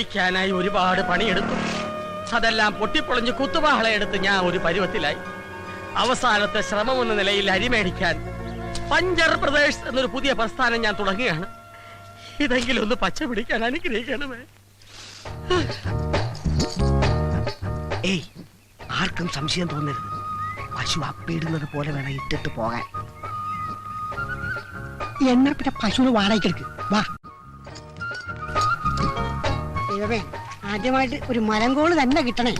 ഓടിക്കാനായി ഒരുപാട് പണിയെടുത്തു. അതെല്ലാം പൊട്ടിപ്പൊളിഞ്ഞ് കുത്തുവാളയെടുത്ത് ഞാൻ ഒരു പരുവത്തിലായി. അവസാനത്തെ ശ്രമമെന്ന നിലയിൽ അരിമേടിക്കാൻ പഞ്ചർ ബ്രദേഴ്സ് എന്നൊരു പുതിയ പ്രസ്ഥാനം ഞാൻ തുടങ്ങുകയാണ്. ഇതെങ്കിലും ഒന്ന് പച്ച പിടിക്കാൻ അനുഗ്രഹിക്കണമേ. ഏയ്, ആർക്കും സംശയം തോന്നരുത്. പശു അപ്പിടുന്നത് പോലെ വേണം ഇട്ടിട്ട് പോകാൻ. എന്നാ പിന്നെ പശുവിന് വാടകയ്ക്കെടുക്ക്. വാ. ദൈവമേ, ആദ്യമായിട്ട് ഒരു മരങ്കോള് തന്നെ കിട്ടണേ.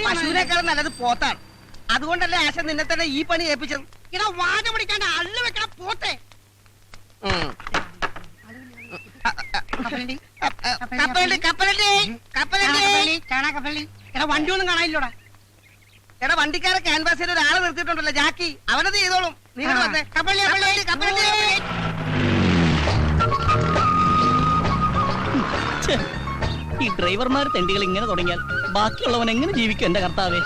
പശുവിനേക്കാൾ നല്ലത് പോത്താണ്. അതുകൊണ്ടല്ലേ ആശ നിന്നെ തന്നെ ഈ പണി ഏൽപ്പിച്ചത്. ഇടാ വാഴ പിടിക്കാണ്ട് അള്ളു വെക്കണ പോത്തെ. എടാ വണ്ടി ഒന്നും കാണാനില്ലോടാ. എടാ വണ്ടിക്കാരെ ക്യാൻവാസിൽ ഒരാളെ നിർത്തിയിട്ടുണ്ടല്ലോ, ജാക്കി. അവനത് ചെയ്തോളും. ഈ ഡ്രൈവർമാർ തെണ്ടികൾ ഇങ്ങനെ തുടങ്ങിയാൽ ബാക്കിയുള്ളവൻ എങ്ങനെ ജീവിക്കും? എന്റെ കർത്താവേ.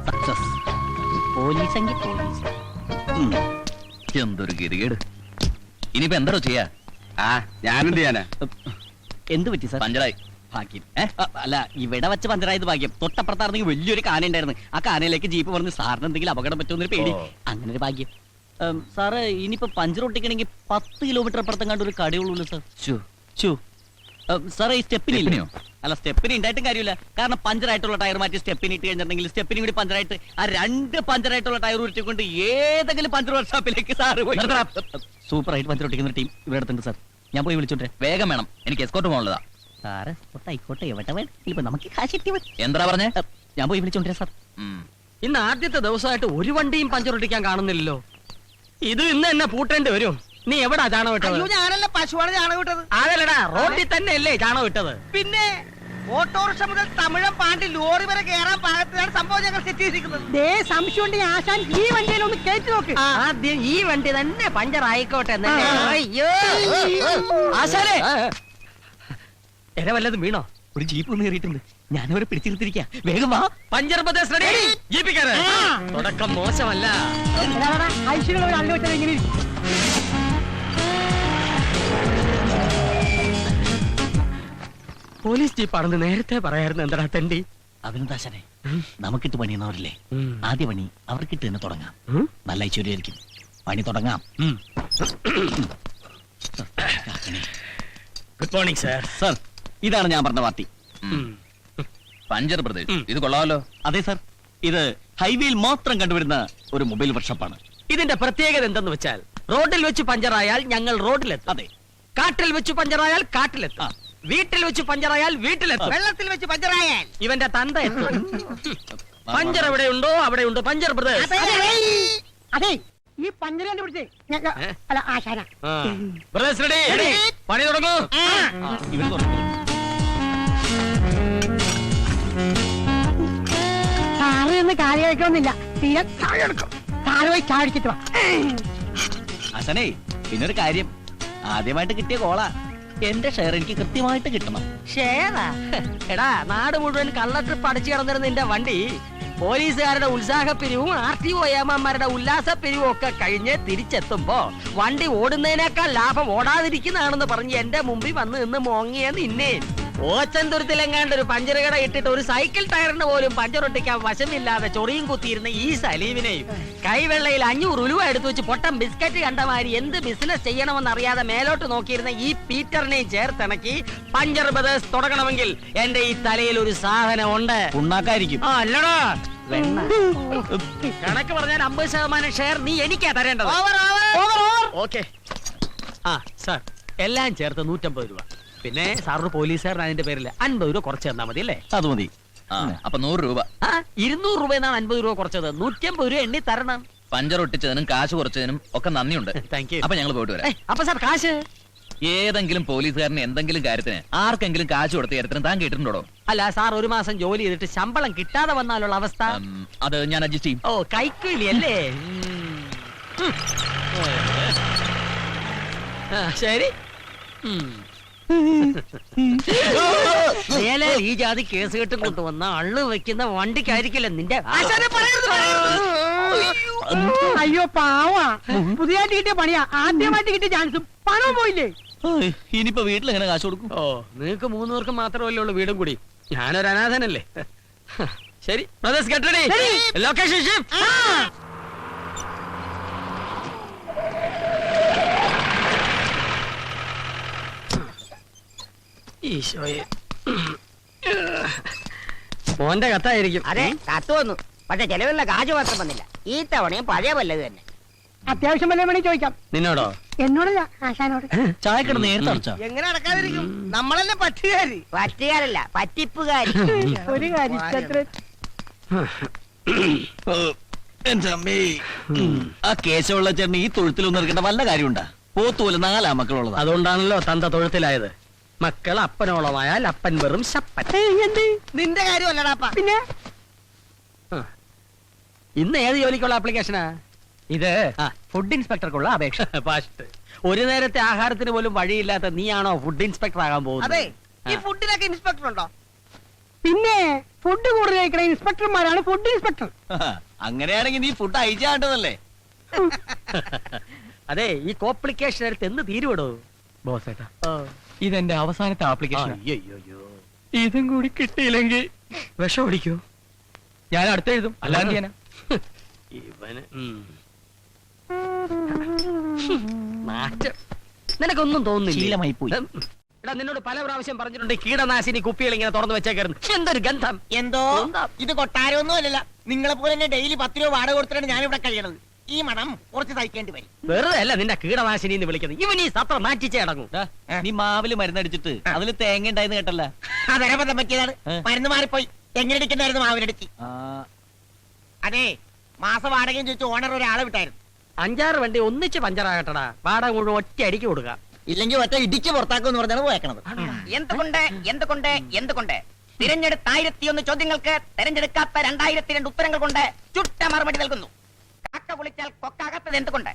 സക്സസ്. പോലീസെങ്കിൽ പോലീസ്. എന്തൊരു ഗതികേട്. ഇനിയിപ്പോ എന്തോ ചെയ്യാ? ഞാനെന്ത് ചെയ്യാനാ? എന്ത് പറ്റി സാർ? പഞ്ചറായി. ഭാഗ്യം. അല്ല, ഇവിടെ വെച്ച് പഞ്ചറായത് ഭാഗ്യം. തൊട്ടപ്പുറത്തായിരുന്നെങ്കിൽ വലിയൊരു കാന ഉണ്ടായിരുന്നു. ആ കാനയിലേക്ക് ജീപ്പ് പറഞ്ഞ് സാറിന് എന്തെങ്കിലും അപകടം പറ്റുമെന്നൊരു പേടി. അങ്ങനെ ഒരു ഭാഗ്യം. സാറ് ഇനിയിപ്പോ പഞ്ചർ ഒട്ടിക്കണമെങ്കിൽ 10 കിലോമീറ്റർ അപ്പുറത്തും കണ്ട് ഒരു കടയുള്ളൂ സാർ. സാറേ, ഈ സ്റ്റെപ്പിനില്ലയോ? അല്ല, സ്റ്റെപ്പിന് ഉണ്ടായിട്ടും കാര്യമില്ല. കാരണം പഞ്ചറായിട്ടുള്ള ടയർ മാറ്റി സ്റ്റെപ്പിന് ഇട്ട് കഴിഞ്ഞിട്ടുണ്ടെങ്കിൽ സ്റ്റെപ്പിനും കൂടി പഞ്ചറായിട്ട് ആ 2 പഞ്ചറായിട്ടുള്ള ടയർ ഉരുട്ടിക്കൊണ്ട് ഏതെങ്കിലും പഞ്ചർ വർക്ക്ഷോപ്പിലേക്ക് സാറ് പോയി. സൂപ്പറായിട്ട് പഞ്ചർ ഒട്ടിക്കുന്ന ടീം ഇവിടെ അടുത്തുണ്ട് സാർ. ഞാൻ പോയി വിളിച്ചോട്ടെ. വേഗം വേണം, എനിക്ക് എസ്കോർട്ട് പോകാനുള്ളതാ. സാറ് ആയിക്കോട്ടെ, എവിടെ വേണം. നമുക്ക് കാശിട്ടി. എന്താ പറഞ്ഞേ? ഞാൻ പോയി വിളിച്ചോണ്ടേ സാർ. ഇന്ന് ആദ്യത്തെ ദിവസമായിട്ട് ഒരു വണ്ടിയും പഞ്ചർ ഒട്ടിക്കാൻ കാണുന്നില്ലല്ലോ. ഇത് ഇന്ന് എന്നെ പൂട്ടേണ്ടി വരും. നീ എവിടാ ചാണകം വിട്ടത്? ഞാനല്ല, പശുവാണ് ചാണകം വിട്ടത്. അതല്ലടാ, റോഡിൽ തന്നെ അല്ലേ ചാണകം വിട്ടത്? പിന്നെ ഓട്ടോറിക്ഷ മുതൽ തമിഴം പാണ്ടി ലോറി വരെ കയറാൻ പാകത്തിലാണ് സംഭവം ഞങ്ങൾ സെറ്റ് ചെയ്തിരിക്കുന്നത്. ദേ സംശയം ഉണ്ടെങ്കിൽ ആശാൻ ഈ വണ്ടിയിലൊന്ന് കയറ്റി നോക്ക്. ആദ്യം ഈ വണ്ടി തന്നെ പഞ്ചർ ആയിക്കോട്ടെ. അയ്യോ ആശാനെ, എന്നെ വല്ലതും വീണോ? ഒരു ജീപ്പ് ഒന്ന് കയറിയിട്ടുണ്ട്. ഞാനവരെ പിടിച്ചിരുത്തിരിക്ക. വേഗം വാ. Puncture Pradesh ready. ജീപ്പിക്കാരെ തുടക്കം മോശമല്ല. ഐശ്വര്യമുള്ള ഒരു അള്ളു വെച്ചാൽ എങ്ങനെ ഇരിക്കും? പോലീസ് ജീപ്പാണെന്ന് നേരത്തെ പറയായിരുന്നു. എന്താ തെണ്ടി? അഭിനന്ദാശനെ, നമുക്കിട്ട് പണിയുന്നവരില്ലേ, ആദ്യ പണി അവർക്കിട്ട് തന്നെ തുടങ്ങാം. നല്ല ഐശ്വര്യമായിരിക്കും. പണി തുടങ്ങാം. Good morning sir. സാർ, ഇതാണ് ഞാൻ പറഞ്ഞ പാർട്ടി. പഞ്ചർ ബ്രദേഴ്സ്, ഇത് കൊള്ളാമല്ലോ. അതെ സാർ, ഇത് ഹൈവേയിൽ മാത്രം കണ്ടുവരുന്ന ഒരു മൊബൈൽ വർക്ക്ഷോപ്പാണ്. ഇതിന്റെ പ്രത്യേകത എന്തെന്ന് വെച്ചാൽ, റോഡിൽ വെച്ച് പഞ്ചറായാൽ ഞങ്ങൾ റോഡിലെത്തും. അതെ. കാട്ടിൽ വെച്ച് പഞ്ചറായാൽ കാട്ടിലെത്തും. വീട്ടിൽ വെച്ച് പഞ്ചറായാൽ വീട്ടിലെത്തും. വെള്ളത്തിൽ വെച്ച് പഞ്ചറായാൽ ഇവന്റെ തന്ത എത്തും. പഞ്ചർ എവിടെയുണ്ടോ അവിടെയുണ്ട് പഞ്ചർ ബ്രദേഴ്സ്. അതെ, ഈ പഞ്ചർ കണ്ടുപിടിച്ചേ അല്ല ആശാന. Brothers ready. പണി തുടങ്ങൂ. ഇവർ തുടങ്ങും. സാറ് നിന്ന് കാര്യം കഴിക്കണമെന്നില്ല. തീരെ സാറ് പോയി ചാടിച്ചിട്ട് വാ. അസനേ, പിന്നൊരു കാര്യം. ആദ്യമായിട്ട് കിട്ടിയ കോളാ. എന്റെ ഷെയർ എനിക്ക് കൃത്യമായിട്ട് കിട്ടണം. ഷെയറാ? എടാ, നാട് മുഴുവൻ കള്ള ട്രിപ്പ് അടിച്ചു കിടന്നിരുന്ന നിന്റെ വണ്ടി പോലീസുകാരുടെ ഉത്സാഹപ്പിരിവും RTO ഏമാന്മാരുടെ ഉല്ലാസപ്പിരിവും ഒക്കെ കഴിഞ്ഞ് തിരിച്ചെത്തുമ്പോ വണ്ടി ഓടുന്നതിനേക്കാൾ ലാഭം ഓടാതിരിക്കുന്നതാണെന്ന് പറഞ്ഞ് എന്റെ മുമ്പിൽ വന്ന് നിന്ന് മോങ്ങിയ നിന്നെ ഓച്ചന്തുരത്തിലെങ്ങാണ്ട് ഒരു പഞ്ചർ കട ഇട്ടിട്ട് ഒരു സൈക്കിൾ ടയറിന് പോലും പഞ്ചറൊട്ടിക്കാൻ വശമില്ലാതെ ചൊറിയും കുത്തിയിരുന്ന ഈ സലീമിനെയും കൈവെള്ളയിൽ 500 ഉലുവ എടുത്തു വെച്ച് പൊട്ടം ബിസ്ക്കറ്റ് കണ്ടമാരി എന്ത് ബിസിനസ് ചെയ്യണമെന്ന് അറിയാതെ മേലോട്ട് നോക്കിയിരുന്ന ഈ പീറ്ററിനെയും ചേർത്തിണക്കി പഞ്ചർ ബ്രദേഴ്സ് തുടങ്ങണമെങ്കിൽ എന്റെ ഈ തലയിൽ ഒരു സാധനം ഉണ്ട്. ഉണ്ടാക്കായിരിക്കും. അല്ലടാ, കണക്ക് പറഞ്ഞാൽ 50% ഷെയർ നീ എനിക്കാ തരേണ്ടത്. ഓക്കെ. സാർ, എല്ലാം ചേർത്ത് 150 രൂപ. പിന്നെ സാറിന് പോലീസുകാരൻ അതിന്റെ പേരിൽ 50 രൂപ കുറച്ച് തന്നാ മതി അല്ലേ? അത് മതി. അപ്പൊ 100 രൂപ. 200 രൂപ എന്നാണ് 50 രൂപ കുറച്ചത്. 150 രൂപ എണ്ണി തരണം. പഞ്ചർ ഒട്ടിച്ചതിനും കാശ് കുറച്ചതിനും ഒക്കെ നന്ദിയുണ്ട്. Thank you. അപ്പൊ ഞങ്ങൾ പോയിട്ട് വരാം. അപ്പൊ സാർ കാശ് ഏതെങ്കിലും പോലീസുകാരന് എന്തെങ്കിലും കാര്യത്തിന് ആർക്കെങ്കിലും കാശ് കൊടുത്ത കാര്യത്തിന് താൻ കേട്ടിട്ടുണ്ടോ? അല്ല സാർ, ഒരു മാസം ജോലി ചെയ്തിട്ട് ശമ്പളം കിട്ടാതെ വന്നാലുള്ള അവസ്ഥ? അത് ഞാൻ അഡ്ജസ്റ്റ് ചെയ്യും. ഓ, കൈക്കൂലി അല്ലേ? ശരി. മേലെ ഈ ജാതി കേസ് കെട്ടും കൊണ്ടുവന്ന അള്ളു വെക്കുന്ന വണ്ടിക്കായിരിക്കില്ല നിന്റെ. അയ്യോ പാവാ, പുതിയതായിട്ട് കിട്ടിയ പണിയാ, ആദ്യമായിട്ട് കിട്ടിയ ചാൻസും പണവും പോയില്ലേ? ഇനിയിപ്പോ വീട്ടിൽ എങ്ങനെ കാശ് കൊടുക്കും? ഓ, നിങ്ങൾക്ക് 3 പേർക്ക് മാത്രമല്ലേ ഉള്ളൂ വീടും കൂടി. ഞാനൊരു അനാഥനല്ലേ. ശരി, ലൊക്കേഷൻ ഷിഫ്റ്റ്. ഈശോയെ, മോന്റെ കത്തായിരിക്കും. അതെ, കത്ത് വന്നു. പക്ഷെ ചെലവിലുള്ള കാശ് മാത്രം വന്നില്ല. ഈ തവണയും പഴയ വല്ലത് തന്നെ. അത്യാവശ്യം വല്ല വേണേ ചോദിക്കാം. നിന്നോടോ? എന്നോടല്ല, ആശാനോട്. ചായക്കട നേരത്തെ അടച്ചാ? എങ്ങനെ അടക്കാതിരിക്കും? നമ്മളല്ലേ പറ്റുകാരി. പറ്റുകാരല്ല, പറ്റിപ്പുകാരി. ഒരു കാര്യം ഇഷ്ടത്തിന് ആ കേശവുള്ള ചേട്ടന് ഈ തൊഴുത്തിലൊന്നും ഇറക്കേണ്ട വല്ല കാര്യമുണ്ടാ? പോത്തുപോലെ 4 മക്കളുള്ളത്. അതുകൊണ്ടാണല്ലോ തന്ത തൊഴുത്തിലായത്. മക്കൾ അപ്പനോളമായാൽ അപ്പൻ വെറും ശപ്പൻ. എന്ത്? നിന്റെ കാര്യമല്ലടാപ്പ. പിന്നെ ഇന്ന് ഏത് ജോലിക്കുള്ള ആപ്ലിക്കേഷനാ ഇത്? ഫുഡ് ഇൻസ്പെക്ടർക്കുള്ള അപേക്ഷ. ഫാസ്റ്റ്. ഒരു നേരത്തെ ആഹാരത്തിന് പോലും വഴിയില്ലാത്ത നീയാണോ ഫുഡ് ഇൻസ്പെക്ടർ ആകാൻ അതെ, പോകുന്നത്? ഈ ഫുഡിനൊക്കെ ഇൻസ്പെക്ടർ ഉണ്ടോ? പിന്നെ ഫുഡ് കൂടുതൽ കഴിക്കണ ഇൻസ്പെക്ടർമാരാണ് ഫുഡ് ഇൻസ്പെക്ടർ. അങ്ങനെയാണെങ്കിൽ നീ ഫുഡ് അയച്ചാണ്ടതല്ലേ? അതെ, ഈ കോംപ്ലിക്കേഷൻ എടുത്ത് എന്ന് തീരുവിടോ ബോസേട്ടാ? ഇതെന്റെ അവസാനത്തെ ആപ്ലിക്കേഷൻ. അയ്യോ, ഇതും കൂടി കിട്ടിയില്ലെങ്കിൽ വിഷം ഓടിക്കോ? ഞാൻ അടുത്ത് എഴുതും. അല്ലാതെ ഞാനാ ഇവന് മാറ്റം നിനക്കൊന്നും തോന്നുന്നില്ല. ശീലമായി പോയി. എടാ, നിന്നോട് പല പ്രാവശ്യം പറഞ്ഞിട്ടുണ്ട് കീടനാശിനി കുപ്പികൾ ഇങ്ങനെ തുറന്നു വെച്ചേക്കായിരുന്നു. എന്തൊരു ഗന്ധം! എന്തോ ഇത് കൊട്ടാരമൊന്നും അല്ലല്ല. നിങ്ങളെ പോലെ തന്നെ ഡെയിലി 10 രൂപ വാടക കൊടുത്തിട്ടാണ് ഞാൻ ഇവിടെ കഴിയണത്. ഈ മണം കുറച്ച് സഹിക്കേണ്ടി വരും. വെറുതെ അല്ല നിന്റെ കീടനാശിനി എന്ന് വിളിക്കുന്നത്. ഇവൻ ഈ സത്രം മാറ്റിച്ചേ അടങ്ങും. നീ മാവില് മരുന്നടിച്ചിട്ട് അതില് തേങ്ങ ഉണ്ടായെന്ന് കേട്ടല്ല? അതരബദ്ധം പറ്റിയതാണ്. മരുന്ന് മാറിപ്പോയി. എങ്ങനെടിക്കണ്ടായിരുന്നു മാവിനടിച്ച്. അതെ, മാസ വാടകയും ചോദിച്ചു ഓണർ ഒരാളെ വിട്ടായിരുന്നു. 5-6 വണ്ടി ഒന്നിച്ച് പഞ്ചറാകട്ടടാ. വാടക മുഴുവൻ ഒറ്റ അടിക്ക് കൊടുക്കാം. ഇല്ലെങ്കിൽ ഒറ്റ ഇടിക്ക് പുറത്താക്കുമെന്ന് പറഞ്ഞാണ് പോയേക്കണത്. എന്തുകൊണ്ട് തിരഞ്ഞെടുത്ത 1001 ചോദ്യങ്ങൾക്ക് തെരഞ്ഞെടുക്കാത്ത 2002 ഉത്തരങ്ങൾ കൊണ്ട് ചുട്ട മറുപടി നൽകുന്നു. കാക്ക കുളിച്ചാൽ കൊക്കാകാത്തത് എന്തുകൊണ്ട്?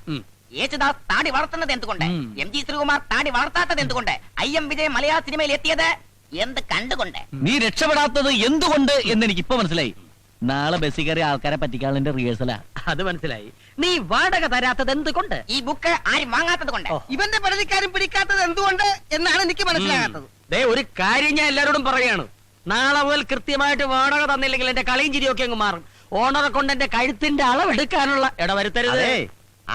യേശുദാസ് താടി വളർത്തുന്നത് എന്തുകൊണ്ട്? MG ശ്രീകുമാർ താടി വളർത്താത്തത് എന്തുകൊണ്ട്? IM വിജയ് മലയാള സിനിമയിൽ എത്തിയത് എന്ത് കണ്ടുകൊണ്ട്? നീ രക്ഷപ്പെടാത്തത് എന്തുകൊണ്ട് എന്ന് എനിക്ക് ഇപ്പൊ മനസ്സിലായി. നാളെ ബസ്സിൽ കയറി ആൾക്കാരെ പറ്റിക്കാളിന്റെ റിഹേഴ്സലാ. അത് മനസ്സിലായി. നീ വാടക തരാത്തത് എന്തുകൊണ്ട്? ഈ ബുക്ക് ആരും വാങ്ങാത്തത് കൊണ്ട്. ഇവന്റെ പരിധിക്കാരും പിടിക്കാത്തത് എന്തുകൊണ്ട് എന്നാണ് എനിക്ക് മനസ്സിലാകാത്തത്. ദേ, ഒരു കാര്യം ഞാൻ എല്ലാരോടും പറയാണ്. നാളെ മുതൽ കൃത്യമായിട്ട് വാടക തന്നില്ലെങ്കിൽ എന്റെ കളിയും ചിരിയൊക്കെ അങ്ങ് മാറും. ഓണറെ കൊണ്ട് എന്റെ കഴുത്തിന്റെ അളവെടുക്കാനുള്ള ഇടവരുത്തരുത്.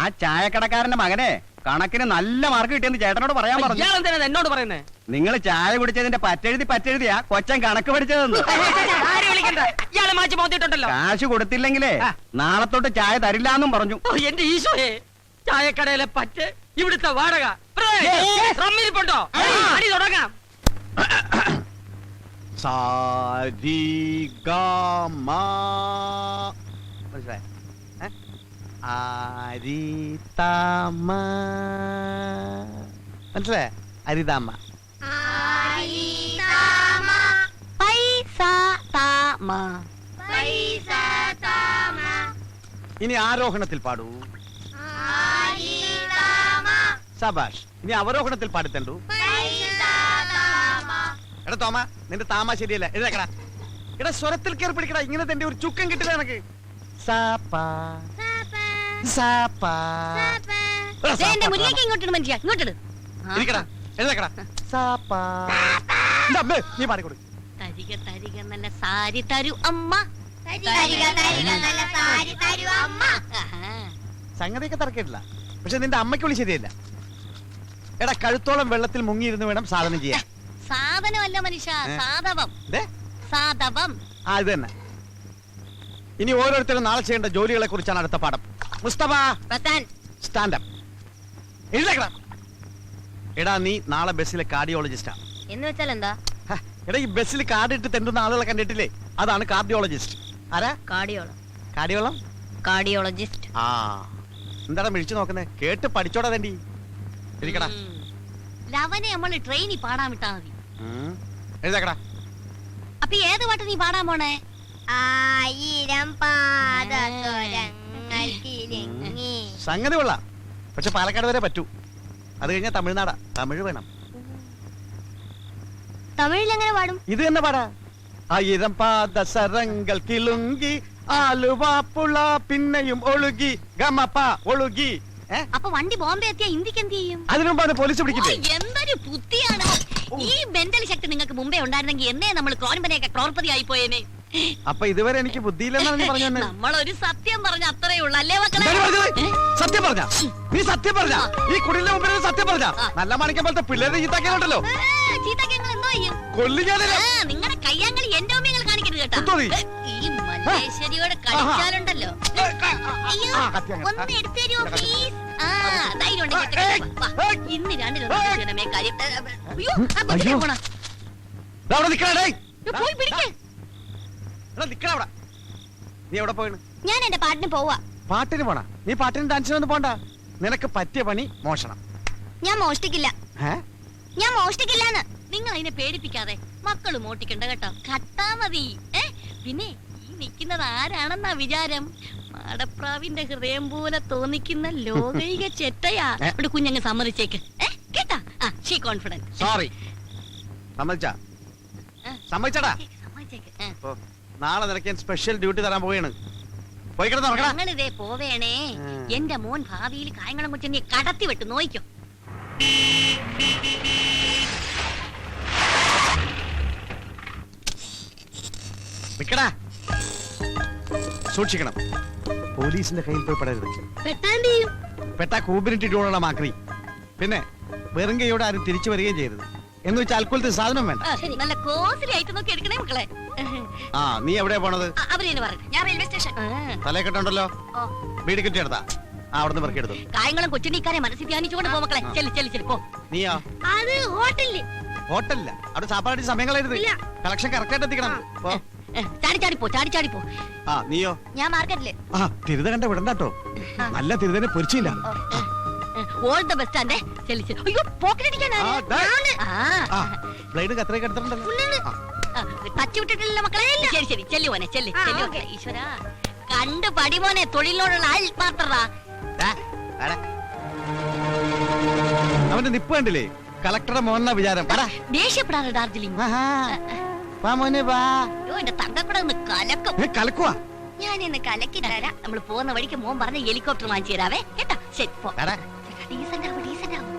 ആ ചായക്കടക്കാരന്റെ മകനെ കണക്കിന് നല്ല മാർക്ക് കിട്ടിയെന്ന് ചേട്ടനോട് പറയാൻ പറഞ്ഞു. ഇയാളെന്തിനാ എന്നോട് പറയുന്നേ? നിങ്ങൾ ചായ കുടിച്ചതിന്റെ പറ്റെഴുതിയാ കൊച്ചൻ കണക്ക് പഠിച്ചതെന്ന്. ആരും വിളിക്കണ്ട. ഇയാളെ മാറ്റി മോത്തിട്ടുണ്ടല്ലോ. കാശ് കൊടുത്തില്ലെങ്കിലേ നാളെ തൊട്ട് ചായ തരില്ലാന്നും പറഞ്ഞു. ഓ, എന്റെ ഈശോയെ, ചായക്കടയിലെ പറ്റ്, ഇവിടുത്തെ വാടക. റമ്മിരിപ്പുണ്ടോ? അടി തുടങ്ങാം. മനസ്സിലായ? അരിതാമ്മ. ഇനി ആരോഹണത്തിൽ പാടൂ. സബാഷ്. ഇനി അവരോഹണത്തിൽ പാടിത്തണ്ടു. എടാ തോമ, നിന്റെ താമ ശരിയല്ല. എഴുതക്കടാ. എടാ, സ്വരത്തിൽ കയറി പിടിക്കടാ. ഇങ്ങനെ തന്റെ ഒരു ചുക്കം കിട്ടില്ല എനക്ക്. ഇരിക്കടാ, എഴുതക്കടാ. നീ പാടിക്കൊടു. നല്ല സാരി തരൂ അമ്മ. സംഗതിയൊക്കെ തറക്കിട്ടില്ല. പക്ഷെ നിന്റെ അമ്മയ്ക്ക് വിളി ശരിയല്ല. എടാ, കഴുത്തോളം വെള്ളത്തിൽ മുങ്ങിയിരുന്ന് വേണം സാധനം ചെയ്യാൻ. സാധനമല്ല മനുഷ്യ, സാധവം. ദേ, സാധവം. ആ, ഇത് തന്നെ. ഇനി ഓരോരുത്തരും നാളെ ചെയ്യേണ്ട ജോലികളെ കുറിച്ചാണ് അടുത്ത പാഠം. മുസ്തഫ, സ്റ്റാൻഡപ്പ്. എഴുതേക്കടാ. എടാ, നീ നാളെ ബസ്സിലെ കാർഡിയോളജിസ്റ്റാ. എന്ന് വെച്ചാൽ എന്താ? എടാ, ഈ ബസ്സിൽ കാർഡ് ഇട്ട് തെണ്ടുന്ന ആളുകളെ കണ്ടിട്ടില്ലേ? അതാണ് കാർഡിയോളജിസ്റ്റ്. ആരാ? കാർഡിയോളജിസ്റ്റ്. ആ, എന്താടാ മിഴിച്ചു നോക്കുന്നേ? കേട്ട് പഠിച്ചോടാ തണ്ടി. ഇരിക്കടാ. ലവനെ നമ്മള് ട്രെയിനിൽ പാടാൻ വിട്ടാ മതി. എഴുതാക്കടാ. അപ്പൊ ഏത് പാട്ട് നീ പാടാൻ പോണേ? 1000 പാദസരങ്ങൾ കിലുങ്ങി. സംഗതി കൊള്ളാം, പക്ഷെ പാലക്കാട് വരെ പറ്റൂ. അത് കഴിഞ്ഞാൽ തമിഴ്നാടാ, തമിഴ് വേണം. തമിഴിൽ എങ്ങനെ പാടും? ഇത് തന്നെ പാടാ. 1000 പാദസരങ്ങൾ കിലുങ്കി ആലുവാപ്പുള പിന്നെയും ഒഴുകി ഗമപ്പ ഒഴുകി. അപ്പൊ വണ്ടി ബോംബെ എത്തിയാ ഹിന്ദിക്ക് എന്ത് ചെയ്യും? അതിനു മുമ്പ് അത് പോലീസ് പിടിക്കില്ലേ? ഓ, എന്തൊരു ബുദ്ധിയാണ്! ഈ മെന്റൽ ശക്തി നിങ്ങൾക്ക് മുമ്പേ ഉണ്ടായിരുന്നെങ്കിൽ എന്നേ നമ്മൾ ക്രോൺപനെയൊക്കെ ക്രോർപതി ആയി പോയേനെ. അപ്പൊ ഇതുവരെ എനിക്ക് ബുദ്ധിയില്ലെന്നാണ് നീ പറഞ്ഞു. നമ്മളൊരു സത്യം പറഞ്ഞ അത്രേ ഉള്ളൂ അല്ലേ മക്കളെ? സത്യം പറഞ്ഞ നീ സത്യം പറഞ്ഞ ഈ കുടിലിന്റെ മുമ്പിൽ സത്യം പറഞ്ഞ നല്ല മാണിക്കം പോലത്തെ പിള്ളേരുടെ ചീത്താക്കിയുണ്ടല്ലോ. ചീത്തങ്ങൾ എന്തോ ചെയ്യും? നിങ്ങളുടെ കയ്യാങ്കളി എന്റെ ഓമ്യങ്ങൾ കാണിക്കരുത് കേട്ടോ. ഈ മല്ലേശ്വരിയോട് കളിച്ചാലുണ്ടല്ലോ. അയ്യോ, ഒന്ന് എടുത്തു തരുമോ പ്ലീസ്? ധൈര്യം ഉണ്ടെങ്കിൽ ഇന്ന് രണ്ടിലൊന്നേ കാര്യം. അയ്യോ, പോണ പോയി പിടിക്കേ. നീ എവിടെ പോയിണ്? ഞാൻ എന്റെ പാട്ടിന് പോവാ. പാട്ടിന് പോണ? നീ പാട്ടിന് ഡാൻസിനൊന്നും പോണ്ട. നിനക്ക് പറ്റിയ പണി മോഷണം. ഞാൻ മോഷ്ടിക്കില്ല. ഏ? ഞാൻ മോഷ്ടിക്കില്ലാന്ന്. നിങ്ങൾ അതിനെ പേടിപ്പിക്കാതെ. മക്കള് മോട്ടിക്കണ്ട കേട്ടോ. കട്ടാ മതി. പിന്നെ ഈ നിക്കുന്നത് ആരാണെന്നാ വിചാരം? മാടപ്രാവിന്റെ ഹൃദയം പോലെ തോന്നിക്കുന്ന ലോകൈക ചെറ്റയാ. ഇവിടെ കുഞ്ഞങ്ങ് സമ്മതിച്ചേക്ക്. കേട്ടാ? She confident. സോറി. സമ്മതിച്ചാ? സമ്മതിച്ചടാ? സമ്മതിച്ചേക്ക്. നാളെ നിനക്ക് സ്പെഷ്യൽ ഡ്യൂട്ടി തരാൻ പോവുകയാണ്. പോയി കിടന്നോ. ഞങ്ങളിതേ പോവേണേ. എന്റെ മോൻ ഭാവിയിൽ കായംകുളം കൊച്ചെന്നെ കടത്തി വിട്ടു നോയിക്കോ. നിക്കടാ. സൂക്ഷിക്കണം, പോലീസിന്റെ കയ്യിൽ പോയി പെടരുത്. പെട്ടാ കൂമ്പിനിട്ടിട്ടുള്ള മാക്രി. പിന്നെ വെറും കൈയോടെ ആരും തിരിച്ചു വരികയും ചെയ്യരുത്. എന്ന് വെച്ചാൽ അൽക്കുലത്തെ സാധനം വേണ്ട. നല്ല കോസ്റ്റ്ലി ആയിട്ട് നോക്കി എടുക്കണേ മക്കളെ. നീ എവിടെയാ പോണത്? അവരെന്ന് പറഞ്ഞു. ഞാൻ റെയിൽവേ സ്റ്റേഷൻ. തലക്കെട്ടുണ്ടല്ലോ. വീട് കിട്ടിയെടുത്താ അവിടുന്ന് പെറുക്കിയെടുത്തു. കായംകുളം കൊച്ചുണ്ണിക്കാരെ മനസ്സിൽ ധ്യാനിച്ചുകൊണ്ട് പോ മക്കളെ. ചെല്ലി ചെല്ലി ചെല്ലി പോ. നീയോ? അത് ഹോട്ടലില്. ഹോട്ടലില്ല, അവിടെ സാപ്പാടി സമയം കളയരുത്. കളക്ഷൻ കറക്റ്റ് ആയിട്ട് എത്തിക്കണം. ചാടി ചാടി പോ, ചാടി ചാടി പോ. നീയോ? ഞാൻ മാർക്കറ്റില്. തിരുത കണ്ട വിടണ്ടാട്ടോ. നല്ല തിരുതനെ പൊരിച്ചില്ല. ഓൾ ദ ബെസ്റ്റ് ആൻഡ് ചെല്ലി ചെല്ലി. അയ്യോ, പോക്കറ്റടിക്കാനാ. ബ്ലേഡ് കത്രയൊക്കെ എടുത്തിട്ടുണ്ടല്ലോ. ടച്ച് വിട്ടിട്ടില്ല മക്കളെ. ശരി ശരി, ചെല്ലു മോനെ, ചെല്ലി ചെല്ലു. ഈശ്വരാ, കണ്ടു പടി മോനെ. തൊഴിലിനോടുള്ള ആത്മാർത്ഥത. അവന്റെ നിപ്പ് കണ്ടില്ലേ? കളക്ടറുടെ മോഹന വിചാരം. ദേഷ്യപ്പെടാറ് ഡാർജിലിംഗ്. എന്റെ തങ്കക്കൂടെ ഒന്ന് കലക്കും. കലക്കുവാ? ഞാൻ ഇന്ന് കലക്കി തരാം. നമ്മൾ പോകുന്ന വഴിക്ക് മോൻ പറഞ്ഞ ഹെലികോപ്റ്റർ വാങ്ങിച്ചു തരാവേ. കേട്ടാ? ശരി പോ. ഡീസന്റ് ആവും, ഡീസന്റ് ആവും.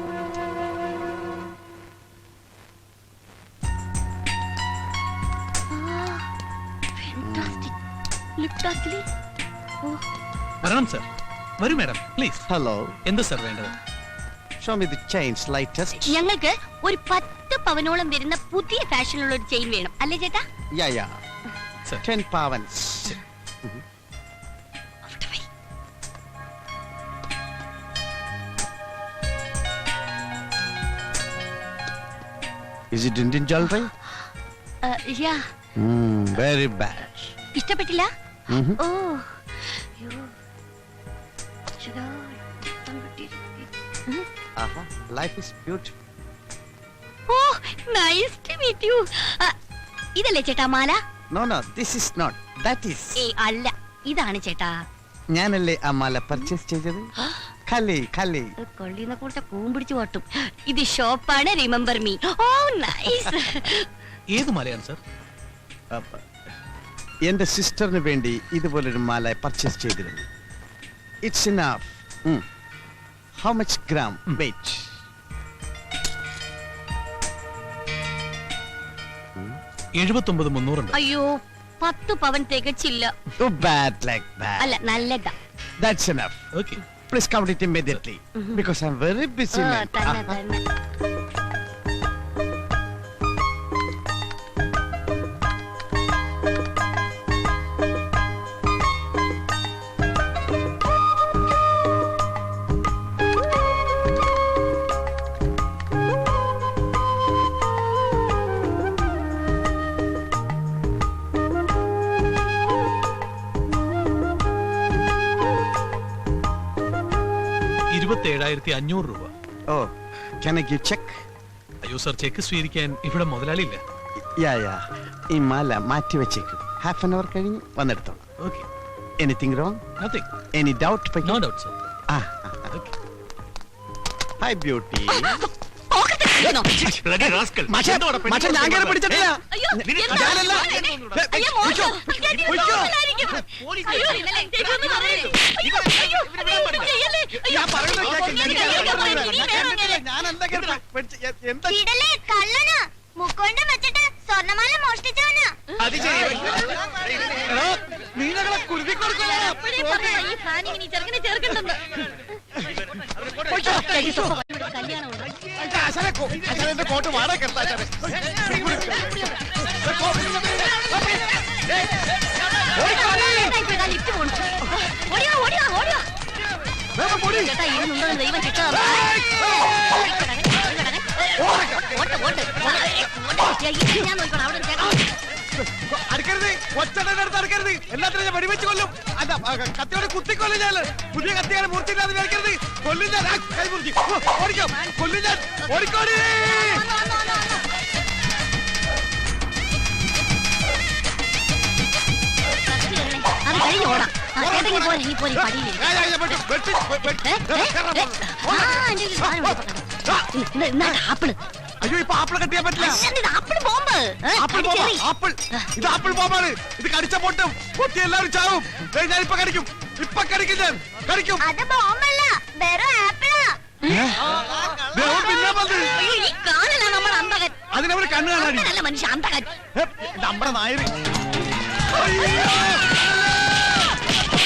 വരണം സർ. വരൂ മാഡം, പ്ലീസ്. ഹലോ. എന്ത് സർ വേണ്ടത്? Show me the chains latest. ഞങ്ങൾക്ക് ഒരു 10 പവനോളം വരുന്ന പുതിയ ഫാഷനുള്ള ഒരു ചെയിൻ വേണം അല്ലേ ചേട്ടാ? യാ 10 പവൻസ്. Is it Indian jewelry? Yeah. Very bad. ഇഷ്ടപ്പെട്ടില്ല? ഓ. Life is beautiful. Oh, nice to meet you. ഇതല്ലേ ചേട്ടാ മാല? No, this is not. That is. അല്ല, ഇതാണ് ചേട്ടാ. ഞാനല്ലേ ആ മാല പർച്ചേസ് ചെയ്തത്. കൊള്ളിനെ കൂട്ട കൂമ്പിടിച്ചു ഓട്ടും. ഇത് ഷോപ്പാണ്, റിമെമ്പർ മീ. ഓ നൈസ്. ഏത് മാലയാണ് സർ? എന്റെ സിസ്റ്ററിന് വേണ്ടി ഇതുപോലൊരു മാല പർച്ചേസ് ചെയ്തിരുന്നു. It's enough. How much gram weight? 79,300. അയ്യോ, 10 പവൻ തികച്ചില്ല. Too bad like that. അല്ല, നല്ലതാ. That's enough. Okay. Please count it immediately because I'm very busy man. തന്നെ. $27,500. Oh, can I give check? അയ്യോ സർ, ചെക്ക് സ്വീകരിക്കാൻ ഇവിടെ മുതലാളിയില്ല. യാ ഈ മാല മാറ്റി വെച്ചേക്ക്. ഹാഫ് ആൻ അവർ കഴിഞ്ഞ് വന്നെടുത്തോ. Okay. Anything wrong? Nothing. Any doubt? No doubt sir. Hi beauty. Bloody rascal. ഞാൻ കയറി പിടിച്ചിട്ടില്ല. അയ്യോ, ഞാനല്ല. അയ്യോ, മോശം. മോശമായിരിക്കും. അയ്യോ, ഇതൊന്ന് പറയ്. അയ്യോ, അയ്യോ, ചെയ്യല്ലേ. അയ്യോ, ഞാൻ പറയുന്നത് കേൾക്ക്. ഇനി വേണം അങ്ങനെ. ഞാൻ എന്താ എന്താ ഇടലേ, കള്ളനാ. മുക്കോണ്ട് വെച്ചിട്ട് സ്വർണ്ണമാല മോഷ്ടിച്ചവനാ. നീങ്ങളെ കുരുതി കൊടുക്കണോ? അപ്പോഴേ പറഞ്ഞതാ, ഈ ഫാനിങ്ങിന് ഈ ചെറുക്കനെ ചേർക്കണ്ടെന്ന്. കല്യാണമുണ്ട്. എന്റെ കോട്ട് വാടക ലിഫ്റ്റ് പോണു. ഓടിയോ, ഓടിയോ, ഓടിയോ. ചേട്ടാ, ഇന്നുണ്ടോ ദൈവം ശിക്ഷ തന്നു. ഞാൻ നോക്കണം അവിടെ ചേട്ടാ. അടുക്കരുത്, ഒച്ചടത്ത് അടുക്കരുത്. എല്ലാത്തിനും ഞാൻ വെടിവെച്ച് കൊല്ലും. അല്ല, കത്തിയോടെ കുത്തിക്കൊല്ലും ഞാൻ. പുതിയ കത്തിയാണ് മൂർത്തിയില്ലാതെ മേടിക്കരുത്. കൊല്ലും ഞാൻ. കൈ മുറിക്കും. ഓടിക്കാം. കൊല്ലും ഞാൻ. ഓടിക്കോടി. അത് കഴിഞ്ഞ് ഓടാം. ഏതെങ്കിലും പോലെ നീ പോലെ പടിയില്ലേ. ആപ്പിള്. അയ്യോ, ഇപ്പൊ ആപ്പിൾ കട്ടിയാൻ പറ്റില്ല. Apple bomb. Apple bomb. Apple. ഇത് ആപ്പിൾ ബോംബാണ്. ഇത് കടിച്ച പൊട്ടും. പൊട്ടി എല്ലാവരും ചാവും. ഞാൻ ഇപ്പൊ കടിക്കും. ഇപ്പൊ കടിക്കും. ഞാൻ കടിക്കും. അത് ബോംബല്ല, വെറും ആപ്പിളാ. പിന്നെ വന്ന് ഈ കാണലാണ് നമ്മുടെ അന്തകൻ. അതിനവര് കണ്ണു കാണാടി. നല്ല മനുഷ്യ അന്തകൻ. നമ്മുടെ നായര്.